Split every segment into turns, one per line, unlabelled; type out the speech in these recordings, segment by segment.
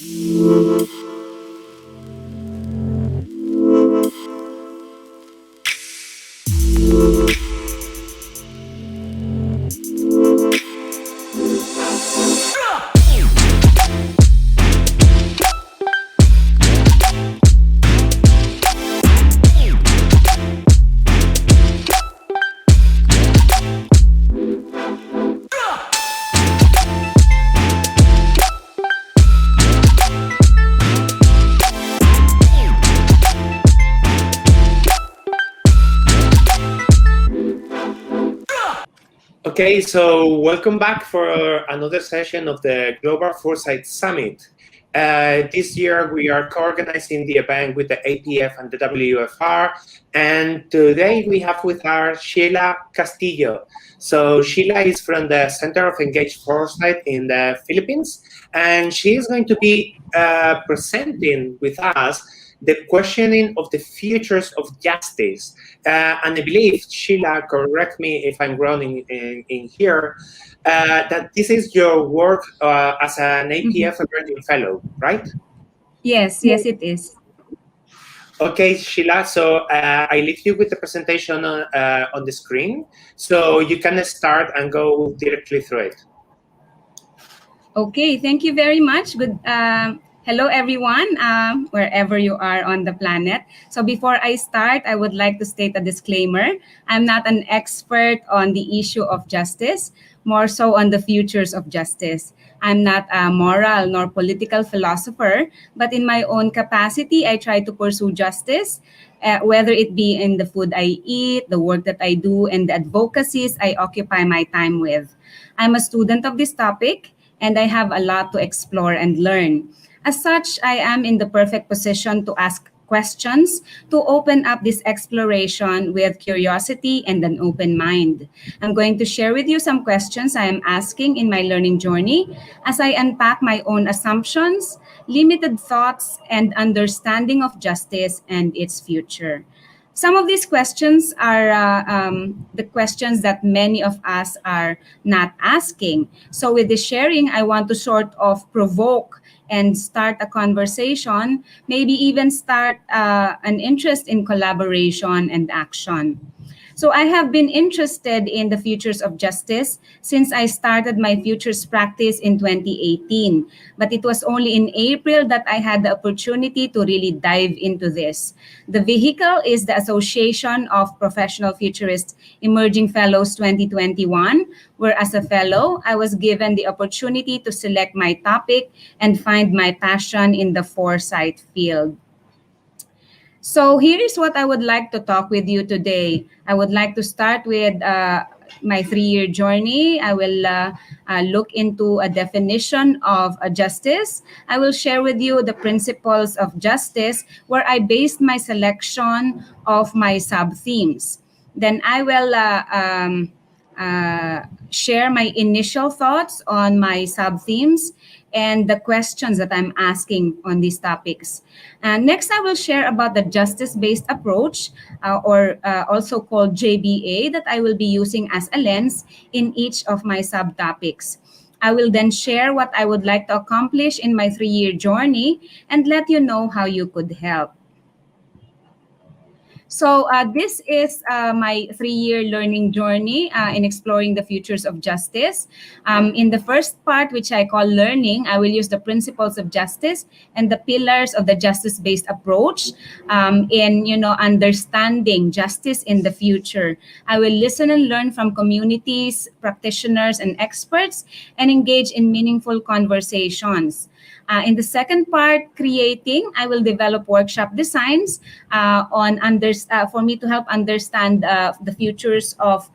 Okay, so welcome back for another session of the Global Foresight Summit. This year we are co-organizing the event with the APF and the WFR, and today we have with us Sheila Castillo. So Sheila is from the Center of Engaged Foresight in the Philippines, and she is going to be presenting with us the questioning of the futures of justice. And I believe, Sheila, correct me if I'm wrong in here, that this is your work as an APF Emerging Fellow, right?
Yes, it is.
Okay, Sheila, so I leave you with the presentation on the screen, so you can start and go directly through it.
Okay, thank you very much. Hello, everyone, wherever you are on the planet. So before I start, I would like to state a disclaimer. I'm not an expert on the issue of justice, more so on the futures of justice. I'm not a moral nor political philosopher, but in my own capacity, I try to pursue justice, whether it be in the food I eat, the work that I do, and the advocacies I occupy my time with. I'm a student of this topic, and I have a lot to explore and learn. As such, I am in the perfect position to ask questions, to open up this exploration with curiosity and an open mind. I'm going to share with you some questions I am asking in my learning journey as I unpack my own assumptions, limited thoughts, and understanding of justice and its future. Some of these questions are the questions that many of us are not asking. So, with this sharing, I want to sort of provoke and start a conversation, maybe even start an interest in collaboration and action. So I have been interested in the futures of justice since I started my futures practice in 2018. But it was only in April that I had the opportunity to really dive into this. The vehicle is the Association of Professional Futurists Emerging Fellows 2021, where as a fellow, I was given the opportunity to select my topic and find my passion in the foresight field. So here is what I would like to talk with you today. I would like to start with my 3-year journey. I will look into a definition of justice. I will share with you the principles of justice where I based my selection of my sub-themes. Then I will share my initial thoughts on my sub-themes and the questions that I'm asking on these topics. Next, I will share about the justice-based approach, or also called JBA, that I will be using as a lens in each of my subtopics. I will then share what I would like to accomplish in my 3-year journey and let you know how you could help. So this is my 3-year learning journey in exploring the futures of justice. In the first part, which I call learning, I will use the principles of justice and the pillars of the justice-based approach in understanding justice in the future. I will listen and learn from communities, practitioners, and experts, and engage in meaningful conversations. In the second part, creating, I will develop workshop designs for me to help understand the futures of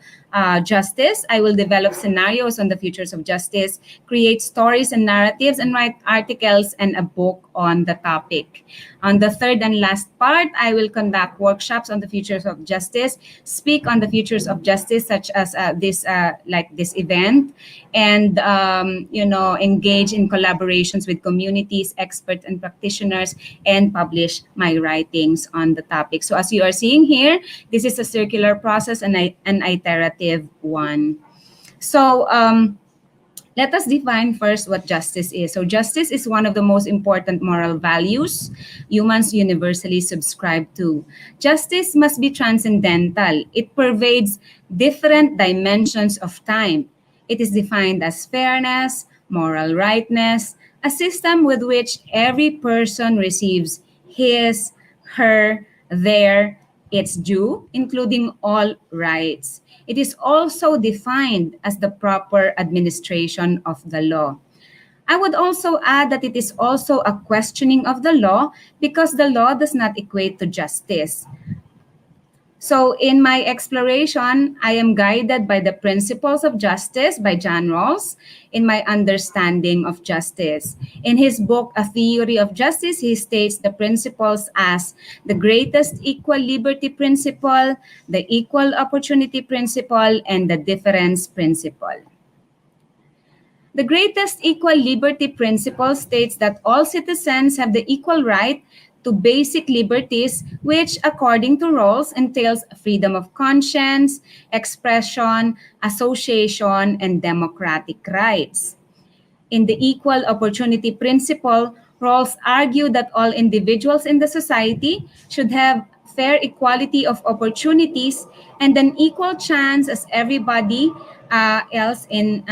justice. I will develop scenarios on the futures of justice, create stories and narratives, and write articles and a book on the topic. On the third and last part, I will conduct workshops on the futures of justice, speak on the futures of justice, such as this event, and engage in collaborations with communities, experts, and practitioners, and publish my writings on the topic. So as you are seeing here, this is a circular process and an iterative one. So Let us define first what justice is. So justice is one of the most important moral values humans universally subscribe to. Justice must be transcendental. It pervades different dimensions of time. It is defined as fairness, moral rightness, a system with which every person receives his, her, their, its due, including all rights. It is also defined as the proper administration of the law. I would also add that it is also a questioning of the law because the law does not equate to justice. So in my exploration, I am guided by the principles of justice by John Rawls in my understanding of justice. In his book, A Theory of Justice, he states the principles as the greatest equal liberty principle, the equal opportunity principle, and the difference principle. The greatest equal liberty principle states that all citizens have the equal right to basic liberties, which, according to Rawls, entails freedom of conscience, expression, association, and democratic rights. In the equal opportunity principle, Rawls argued that all individuals in the society should have fair equality of opportunities and an equal chance as everybody else in,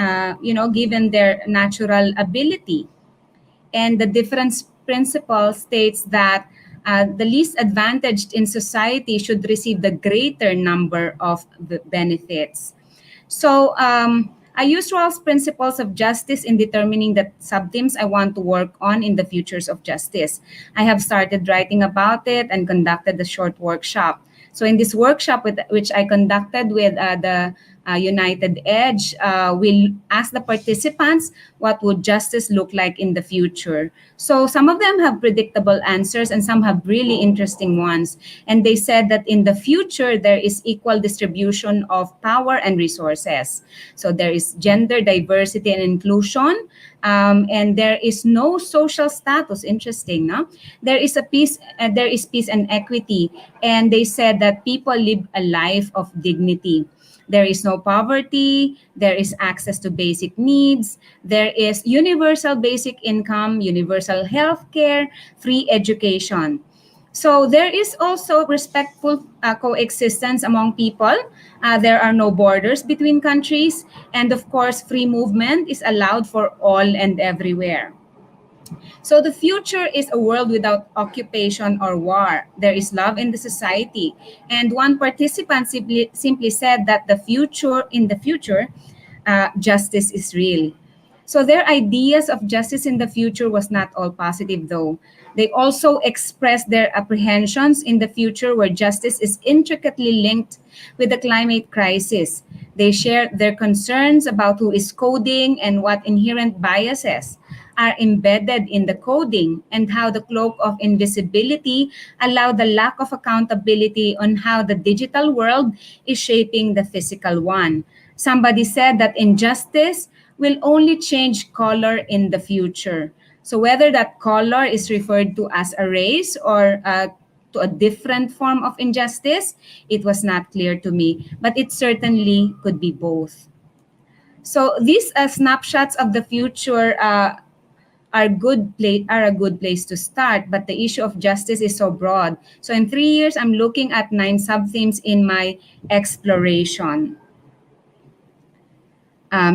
given their natural ability. And the difference principle states that the least advantaged in society should receive the greater number of the benefits. So I use Rawls' principles of justice in determining the subthemes I want to work on in the futures of justice. I have started writing about it and conducted a short workshop. So in this workshop, which I conducted with the United Edge, we'll ask the participants what would justice look like in the future. So some of them have predictable answers and some have really interesting ones. And they said that in the future, there is equal distribution of power and resources. So there is gender diversity and inclusion, and there is no social status. Interesting, no? There is peace and equity, and they said that people live a life of dignity. There is no poverty, there is access to basic needs, there is universal basic income, universal health care, free education. So there is also respectful coexistence among people. There are no borders between countries. And of course, free movement is allowed for all and everywhere. So the future is a world without occupation or war. There is love in the society. And one participant simply said that in the future, justice is real. So their ideas of justice in the future was not all positive though. They also expressed their apprehensions in the future where justice is intricately linked with the climate crisis. They shared their concerns about who is coding and what inherent biases are embedded in the coding and how the cloak of invisibility allow the lack of accountability on how the digital world is shaping the physical one. Somebody said that injustice will only change color in the future. So whether that color is referred to as a race or to a different form of injustice, it was not clear to me, but it certainly could be both. So these snapshots of the future are a good place to start, but the issue of justice is so broad. So in 3 years, I'm looking at 9 subthemes in my exploration.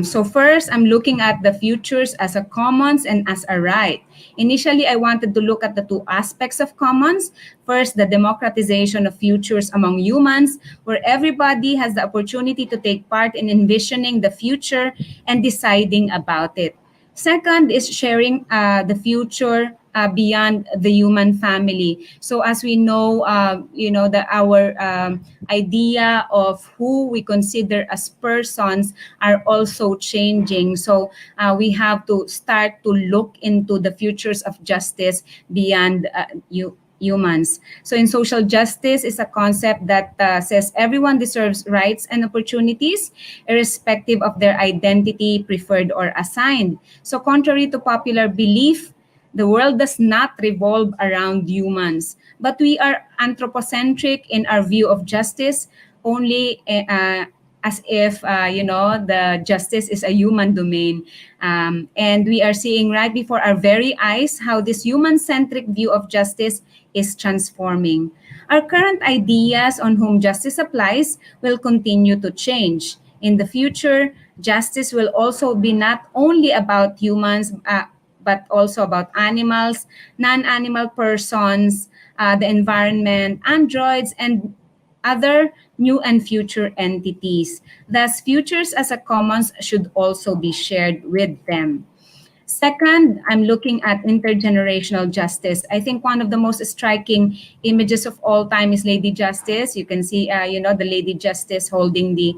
So first, I'm looking at the futures as a commons and as a right. Initially, I wanted to look at the 2 aspects of commons. First, the democratization of futures among humans, where everybody has the opportunity to take part in envisioning the future and deciding about it. Second is sharing the future beyond the human family. So as we know, our idea of who we consider as persons are also changing. So we have to start to look into the futures of justice beyond humans. So in social justice is a concept that says everyone deserves rights and opportunities irrespective of their identity, preferred or assigned. So contrary to popular belief, the world does not revolve around humans, but we are anthropocentric in our view of justice only as if the justice is a human domain, and we are seeing right before our very eyes how this human-centric view of justice is transforming. Our current ideas on whom justice applies will continue to change. In the future, justice will also be not only about humans, but also about animals, non-animal persons, the environment, androids, and other new and future entities. Thus, futures as a commons should also be shared with them. Second, I'm looking at intergenerational justice. I think one of the most striking images of all time is Lady Justice. You can see, the Lady Justice holding the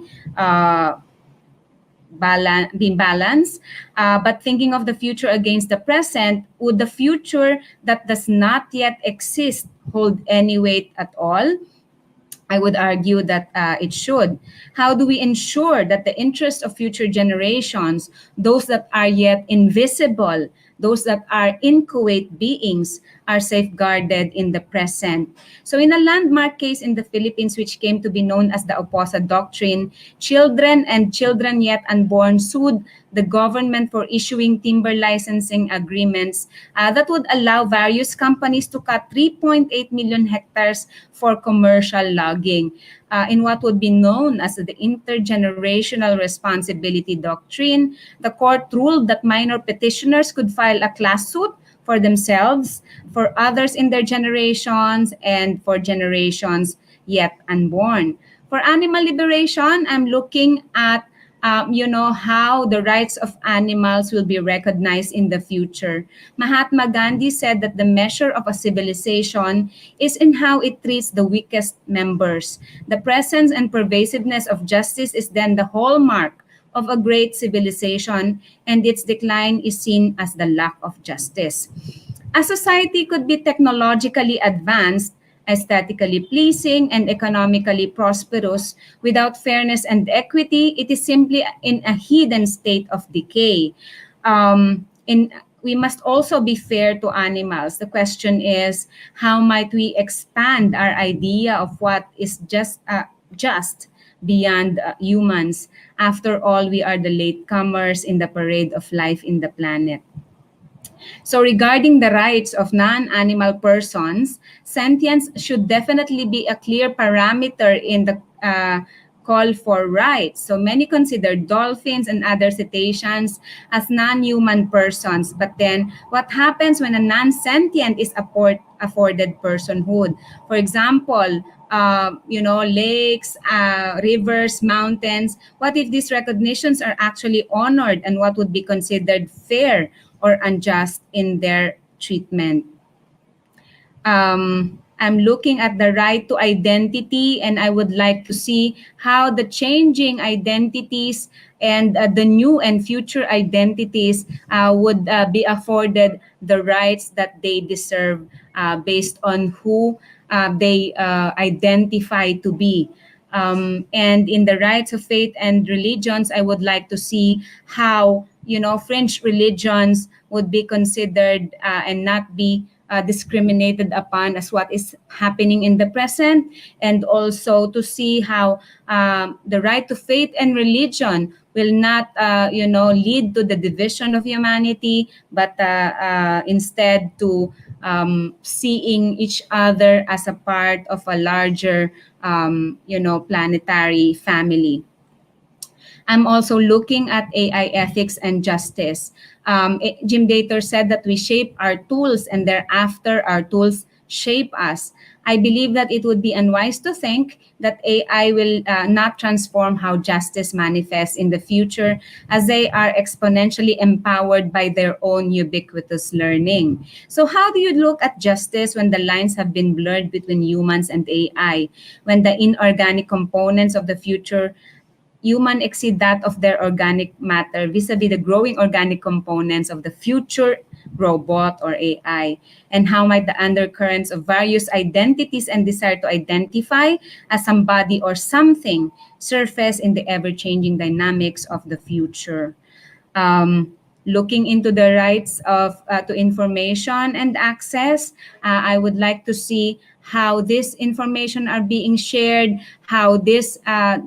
being balanced. But thinking of the future against the present, would the future that does not yet exist hold any weight at all? I would argue that it should. How do we ensure that the interests of future generations, those that are yet invisible, those that are inchoate beings, are safeguarded in the present? So in a landmark case in the Philippines, which came to be known as the Oposa Doctrine, children and children yet unborn sued the government for issuing timber licensing agreements that would allow various companies to cut 3.8 million hectares for commercial logging. In what would be known as the intergenerational responsibility doctrine, the court ruled that minor petitioners could file a class suit for themselves, for others in their generations, and for generations yet unborn. For animal liberation, I'm looking at how the rights of animals will be recognized in the future. Mahatma Gandhi said that the measure of a civilization is in how it treats the weakest members. The presence and pervasiveness of justice is then the hallmark of a great civilization, and its decline is seen as the lack of justice. A society could be technologically advanced, aesthetically pleasing, and economically prosperous without fairness and equity. It is simply in a hidden state of decay. We must also be fair to animals. The question is, how might we expand our idea of what is just beyond humans? After all, we are the latecomers in the parade of life in the planet. So regarding the rights of non-animal persons, sentience should definitely be a clear parameter in the call for rights. So many consider dolphins and other cetaceans as non-human persons. But then what happens when a non-sentient is afforded personhood? For example, lakes, rivers, mountains. What if these recognitions are actually honored, and what would be considered fair or unjust in their treatment? I'm looking at the right to identity, and I would like to see how the changing identities and the new and future identities would be afforded the rights that they deserve based on who they identify to be. And in the rights of faith and religions, I would like to see how fringe religions would be considered and not be discriminated upon as what is happening in the present, and also to see how the right to faith and religion will not lead to the division of humanity, but instead to seeing each other as a part of a larger planetary family. I'm also looking at AI ethics and justice. Jim Dator said that we shape our tools and thereafter our tools shape us. I believe that it would be unwise to think that AI will not transform how justice manifests in the future, as they are exponentially empowered by their own ubiquitous learning. So how do you look at justice when the lines have been blurred between humans and AI, when the inorganic components of the future human exceed that of their organic matter vis-a-vis the growing organic components of the future robot or AI? And how might the undercurrents of various identities and desire to identify as somebody or something surface in the ever-changing dynamics of the future? looking into the rights of to information and access. I would like to see how this information are being shared, how this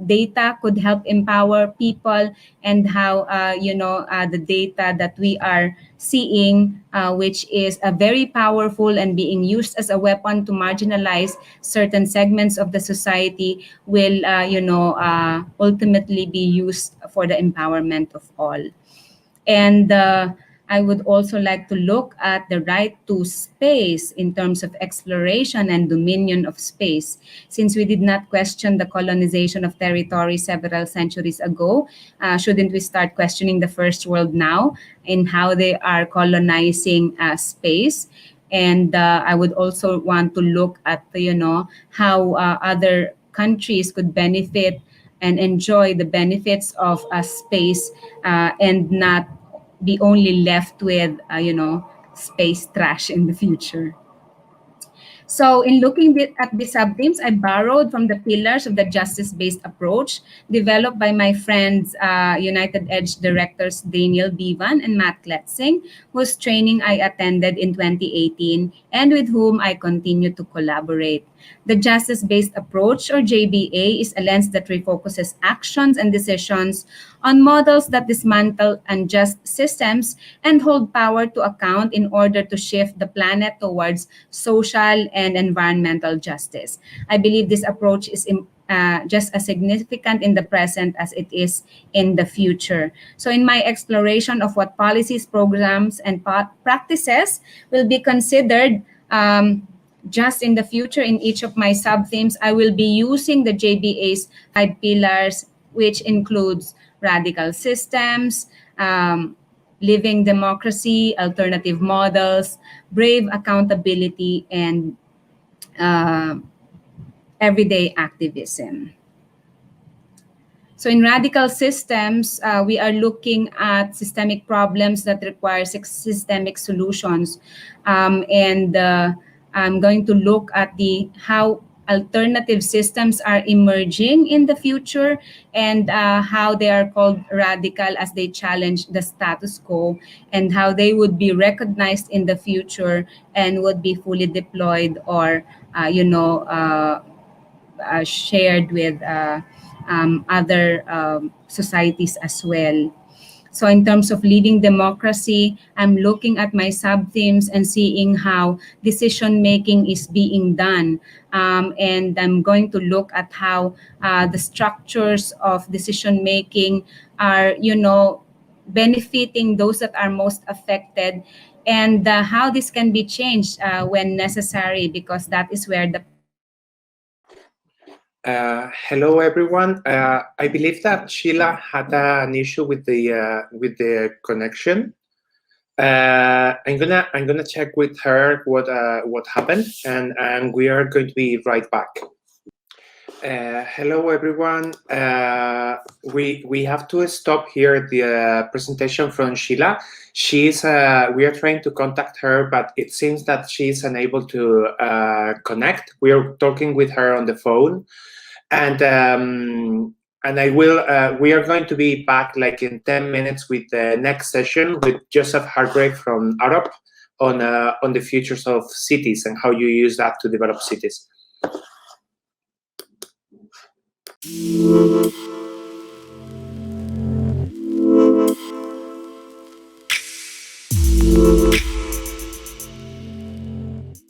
data could help empower people, and how the data that we are seeing, which is very powerful and being used as a weapon to marginalize certain segments of the society, will ultimately be used for the empowerment of all. And I would also like to look at the right to space in terms of exploration and dominion of space. Since we did not question the colonization of territory several centuries ago, shouldn't we start questioning the first world now in how they are colonizing space? And I would also want to look at, how other countries could benefit and enjoy the benefits of a space, and not be only left with, space trash in the future. So in looking at the sub-themes, I borrowed from the pillars of the justice-based approach developed by my friends, United Edge directors Daniel Bivan and Matt Kletzing, whose training I attended in 2018 and with whom I continue to collaborate. The justice-based approach, or JBA, is a lens that refocuses actions and decisions on models that dismantle unjust systems and hold power to account in order to shift the planet towards social and environmental justice. I believe this approach is just as significant in the present as it is in the future. So in my exploration of what policies, programs, and practices will be considered just in the future in each of my sub-themes, I will be using the JBA's 5 pillars, which includes radical systems, living democracy, alternative models, brave accountability, and everyday activism. So in radical systems, we are looking at systemic problems that require systemic solutions. And I'm going to look at how alternative systems are emerging in the future, and how they are called radical as they challenge the status quo, and how they would be recognized in the future and would be fully deployed or shared with other societies as well. So in terms of leading democracy, I'm looking at my sub-themes and seeing how decision-making is being done. And I'm going to look at how the structures of decision-making are, benefiting those that are most affected, and how this can be changed when necessary, because that is where the
hello, everyone. I believe that Sheila had an issue with the connection. I'm gonna check with her what happened, and we are going to be right back. Hello, everyone. We have to stop here the presentation from Sheila. We are trying to contact her, but it seems that she's unable to connect. We are talking with her on the phone. And I will. We are going to be back like in 10 minutes with the next session with Joseph Hargrave from Arup on the futures of cities and how you use that to develop cities.